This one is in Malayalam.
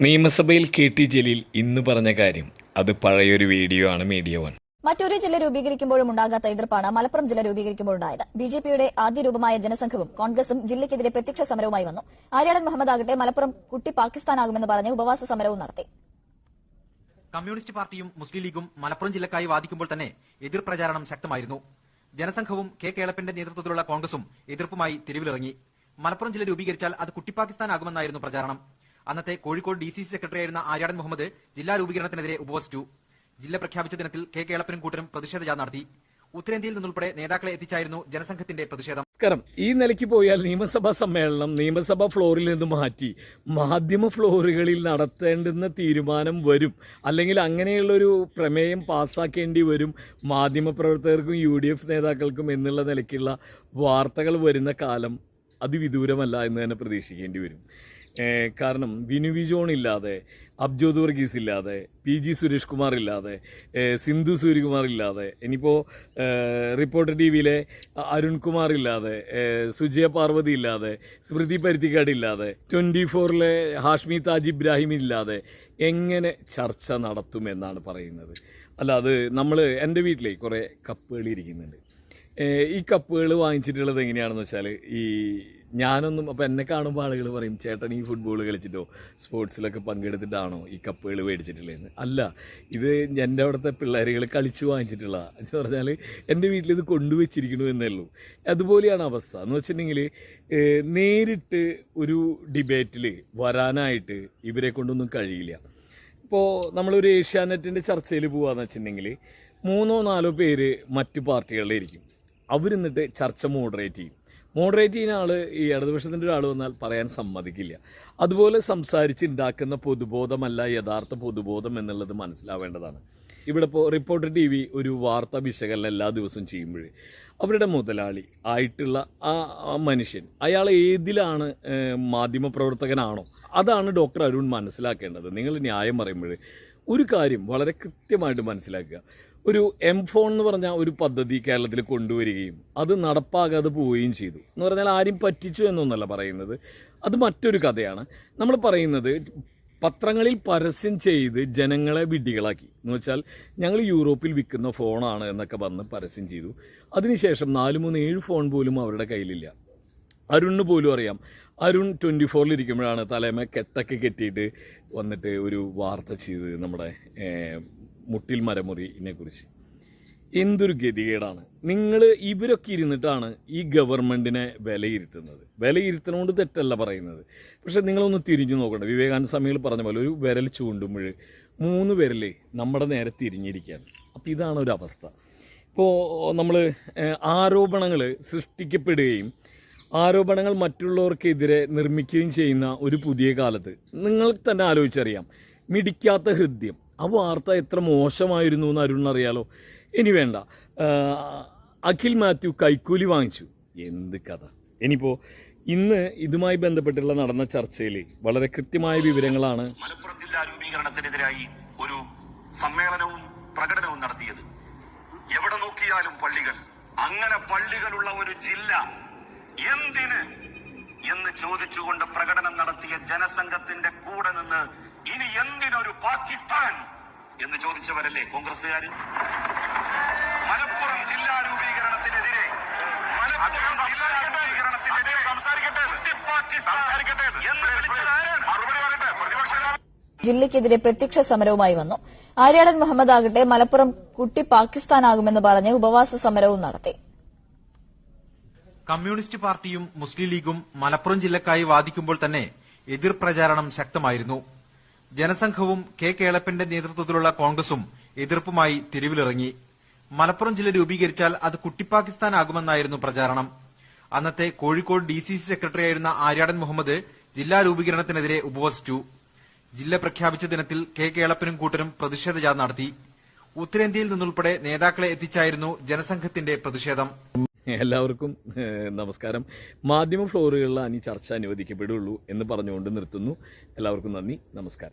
നിയമസഭയിൽ കെ.ടി. ജലീൽ ഇന്ന് പറഞ്ഞ കാര്യം അത് പഴയൊരു വീഡിയോ ആണ്. Media one. മറ്റൊരു ജില്ല രൂപീകരിക്കുമ്പോഴും ഉണ്ടാകാത്ത എതിർപ്പാണ് മലപ്പുറം ജില്ല രൂപീകരിക്കുമ്പോഴുണ്ടായത്. ബിജെപിയുടെ ആദ്യ രൂപമായ ജനസംഘവും കോൺഗ്രസും ജില്ലയ്ക്കെതിരെ പ്രത്യക്ഷ സമരവുമായി വന്നു. ആര്യാടൻ മുഹമ്മദ് ആകട്ടെ മലപ്പുറം കുട്ടി പാകിസ്ഥാനാകുമെന്ന് പറഞ്ഞ് ഉപവാസ സമരവും നടത്തി. കമ്മ്യൂണിസ്റ്റ് പാർട്ടിയും മുസ്ലിം ലീഗും മലപ്പുറം ജില്ലക്കായി വാദിക്കുമ്പോൾ തന്നെ എതിർ പ്രചാരണം ശക്തമായിരുന്നു. ജനസംഘവും കെ കേളപ്പന്റെ നേതൃത്വത്തിലുള്ള കോൺഗ്രസും എതിർപ്പുമായി തെരുവിലിറങ്ങി. മലപ്പുറം ജില്ല രൂപീകരിച്ചാൽ അത് കുട്ടി പാകിസ്ഥാനാകുമെന്നായിരുന്നു പ്രചാരണം. അന്നത്തെ കോഴിക്കോട് DCC സെക്രട്ടറിയായിരുന്ന ആര്യാടൻ മുഹമ്മദ് ജില്ലാ രൂപീകരണത്തിനെതിരെ ഉപവസിച്ചു. ജില്ല പ്രഖ്യാപിച്ച ദിനത്തിൽ കെ കേളപ്പനും കൂട്ടരും പ്രതിഷേധ ജാഥ നടത്തി. ഉത്തരേന്ത്യയിൽ നിന്നുൾപ്പെടെ നേതാക്കളെ എത്തിച്ചായിരുന്നു ജനസംഘത്തിന്റെ പ്രതിഷേധം. ഈ നിലയ്ക്ക് പോയാൽ നിയമസഭാ സമ്മേളനം നിയമസഭാ ഫ്ലോറിൽ നിന്ന് മാറ്റി മാധ്യമ ഫ്ലോറുകളിൽ നടത്തേണ്ടുന്ന തീരുമാനം വരും, അല്ലെങ്കിൽ അങ്ങനെയുള്ളൊരു പ്രമേയം പാസ്സാക്കേണ്ടി വരും മാധ്യമപ്രവർത്തകർക്കും UDF നേതാക്കൾക്കും എന്നുള്ള നിലയ്ക്കുള്ള വാർത്തകൾ വരുന്ന കാലം അതിവിദൂരമല്ല എന്ന് തന്നെ പ്രതീക്ഷിക്കേണ്ടി വരും. കാരണം വിനുവി ജോൺ ഇല്ലാതെ, അബ്ജോദ് വർഗീസ് ഇല്ലാതെ, PG സുരേഷ് കുമാർ ഇല്ലാതെ, സിന്ധു സൂര്യകുമാർ ഇല്ലാതെ, ഇനിയിപ്പോൾ റിപ്പോർട്ടർ TVയിലെ അരുൺകുമാർ ഇല്ലാതെ, സുജയ പാർവതി ഇല്ലാതെ, സ്മൃതി പരുത്തിക്കാട് ഇല്ലാതെ, 24-ലെ ഹാഷ്മി താജ് ഇബ്രാഹിം ഇല്ലാതെ എങ്ങനെ ചർച്ച നടത്തുമെന്നാണ് പറയുന്നത്. അല്ല, അത് എൻ്റെ വീട്ടിലേ കുറേ കപ്പുകൾ ഇരിക്കുന്നുണ്ട്. ഈ കപ്പുകൾ വാങ്ങിച്ചിട്ടുള്ളത് എങ്ങനെയാണെന്ന് വെച്ചാൽ, ഞാനൊന്നും അപ്പോൾ എന്നെ കാണുമ്പോൾ ആളുകൾ പറയും, ചേട്ടൻ ഈ ഫുട്ബോൾ കളിച്ചിട്ടോ സ്പോർട്സിലൊക്കെ പങ്കെടുത്തിട്ടാണോ ഈ കപ്പുകൾ മേടിച്ചിട്ടുള്ളതെന്ന്. അല്ല, ഇത് എൻ്റെ അവിടുത്തെ പിള്ളേരുകൾ കളിച്ച് വാങ്ങിച്ചിട്ടുള്ള എന്ന് പറഞ്ഞാൽ എൻ്റെ വീട്ടിലിത് കൊണ്ടുവച്ചിരിക്കണു എന്നേ ഉള്ളൂ. അതുപോലെയാണ് അവസ്ഥ. എന്ന് വെച്ചിട്ടുണ്ടെങ്കിൽ നേരിട്ട് ഒരു ഡിബേറ്റിൽ വരാനായിട്ട് ഇവരെ കൊണ്ടൊന്നും കഴിയില്ല. ഇപ്പോൾ നമ്മളൊരു ഏഷ്യാനെറ്റിൻ്റെ ചർച്ചയിൽ പോകാമെന്ന് വെച്ചിട്ടുണ്ടെങ്കിൽ 3-4 പേര് മറ്റു പാർട്ടികളിലിരിക്കും. അവരെന്നിട്ട് ചർച്ച മോഡറേറ്റ് ചെയ്യും. മോഡറേറ്റ് ചെയ്യുന്ന ആൾ ഈ ഇടതുപക്ഷത്തിൻ്റെ ഒരാൾ വന്നാൽ പറയാൻ സമ്മതിക്കില്ല. അതുപോലെ സംസാരിച്ചുണ്ടാക്കുന്ന പൊതുബോധമല്ല യഥാർത്ഥ പൊതുബോധം എന്നുള്ളത് മനസ്സിലാവേണ്ടതാണ്. ഇവിടെ ഇപ്പോൾ റിപ്പോർട്ടർ TV ഒരു വാർത്താ വിശകലനം എല്ലാ ദിവസവും ചെയ്യുമ്പോൾ അവരുടെ മുതലാളി ആയിട്ടുള്ള ആ മനുഷ്യൻ, അയാൾ ഏതിലാണ് മാധ്യമപ്രവർത്തകനാണോ അതാണ് ഡോക്ടർ അരുൺ മനസ്സിലാക്കേണ്ടത്. നിങ്ങൾ ന്യായം പറയുമ്പോൾ ഒരു കാര്യം വളരെ കൃത്യമായിട്ട് മനസ്സിലാക്കുക. ഒരു M-Phone എന്ന് പറഞ്ഞ ഒരു പദ്ധതി കേരളത്തിൽ കൊണ്ടുവരികയും അത് നടപ്പാകാതെ പോവുകയും ചെയ്തു എന്ന് പറഞ്ഞാൽ ആരും പറ്റിച്ചു എന്നൊന്നല്ല പറയുന്നത്, അത് മറ്റൊരു കഥയാണ്. നമ്മൾ പറയുന്നത് പത്രങ്ങളിൽ പരസ്യം ചെയ്ത് ജനങ്ങളെ വിഡ്ഢികളാക്കി. എന്ന് വെച്ചാൽ ഞങ്ങൾ യൂറോപ്പിൽ വിൽക്കുന്ന ഫോണാണ് എന്നൊക്കെ വന്ന് പരസ്യം ചെയ്തു. അതിനുശേഷം 4-3-7 ഫോൺ പോലും അവരുടെ കയ്യിലില്ല. അരുണിന് പോലും അറിയാം. അരുൺ 24-ൽ ഇരിക്കുമ്പോഴാണ് തലേമ കെട്ടൊക്കെ കെട്ടിയിട്ട് വന്നിട്ട് ഒരു വാർത്ത ചെയ്ത് നമ്മുടെ മുട്ടിൽ മരമുറിനെ കുറിച്ച്. എന്തൊരു ഗതികേടാണ്. ഇവരൊക്കെ ഇരുന്നിട്ടാണ് ഈ ഗവൺമെൻറ്റിനെ വിലയിരുത്തുന്നതുകൊണ്ട് തെറ്റല്ല പറയുന്നത്. പക്ഷെ നിങ്ങളൊന്ന് തിരിഞ്ഞു നോക്കണ്ട. വിവേകാനന്ദ സ്വാമികൾ പറഞ്ഞ പോലെ ഒരു വിരൽ ചൂണ്ടുമ്പോൾ 3 വിരലേ നമ്മുടെ നേരെ തിരിഞ്ഞിരിക്കുകയാണ്. അപ്പോൾ ഇതാണ് ഒരു അവസ്ഥ. ഇപ്പോൾ നമ്മൾ ആരോപണങ്ങൾ സൃഷ്ടിക്കപ്പെടുകയും ആരോപണങ്ങൾ മറ്റുള്ളവർക്കെതിരെ നിർമ്മിക്കുകയും ചെയ്യുന്ന ഒരു പുതിയ കാലത്ത് നിങ്ങൾക്ക് തന്നെ ആലോചിച്ചറിയാം, മിടിക്കാത്ത ഹൃദയം. ആ വാർത്ത എത്ര മോശമായിരുന്നു എന്ന് അരുണിനറിയാലോ. ഇനി വേണ്ട, അഖിൽ മാത്യു കൈക്കൂലി വാങ്ങിച്ചു. എന്ത് കഥ. ഇനിയിപ്പോൾ ഇന്ന് ഇതുമായി ബന്ധപ്പെട്ടുള്ള നടന്ന ചർച്ചയിൽ വളരെ കൃത്യമായ വിവരങ്ങളാണ്. മലപ്പുറം ജില്ലാ രൂപീകരണത്തിനെതിരായി ഒരു സമ്മേളനവും പ്രകടനവും നടത്തിയത്. എവിടെ നോക്കിയാലും പള്ളികൾ. അങ്ങനെ പള്ളികളുള്ള ഒരു ജില്ല എന്തിന് എന്ന് ചോദിച്ചുകൊണ്ട് പ്രകടനം നടത്തിയ ജനസംഘത്തിന്റെ കൂടെ നിന്ന് ഇനി എന്തിനൊരു പാകിസ്ഥാൻ എന്ന് ചോദിച്ചവരല്ലേ കോൺഗ്രസുകാർ? മലപ്പുറം ജില്ലാ രൂപീകരണത്തിനെതിരെ ജില്ലയ്ക്കെതിരെ പ്രത്യക്ഷ സമരവുമായി വന്നു. ആര്യാടൻ മുഹമ്മദ് ആകട്ടെ മലപ്പുറം കുട്ടി പാകിസ്ഥാനാകുമെന്ന് പറഞ്ഞ് ഉപവാസ സമരവും നടത്തി. കമ്മ്യൂണിസ്റ്റ് പാർട്ടിയും മുസ്ലിം ലീഗും മലപ്പുറം ജില്ലക്കായി വാദിക്കുമ്പോൾ തന്നെ എതിർ പ്രചാരണം ശക്തമായിരുന്നു. ജനസംഘവും കെ കേളപ്പന്റെ നേതൃത്വത്തിലുള്ള കോൺഗ്രസും എതിർപ്പുമായി തെരുവിലിറങ്ങി. മലപ്പുറം ജില്ല രൂപീകരിച്ചാൽ അത് കുട്ടി പാകിസ്ഥാനാകുമെന്നായിരുന്നു പ്രചാരണം. അന്നത്തെ കോഴിക്കോട് DCC സെക്രട്ടറിയായിരുന്ന ആര്യാടൻ മുഹമ്മദ് ജില്ലാ രൂപീകരണത്തിനെതിരെ ഉപവസിച്ചു. ജില്ല പ്രഖ്യാപിച്ച ദിനത്തിൽ കെ കേളപ്പനും കൂട്ടരും പ്രതിഷേധ ജാഥ നടത്തി. ഉത്തരേന്ത്യയിൽ നിന്നുൾപ്പെടെ നേതാക്കളെ എത്തിച്ചായിരുന്നു ജനസംഘത്തിന്റെ പ്രതിഷേധം. എല്ലാവർക്കും നമസ്കാരം. മാധ്യമ ഫ്ലോറുകളിലാണ് ഈ ചർച്ച അനുവദിക്കപ്പെടുള്ളൂ എന്ന് പറഞ്ഞുകൊണ്ട് നിർത്തുന്നു. എല്ലാവർക്കും നന്ദി, നമസ്കാരം.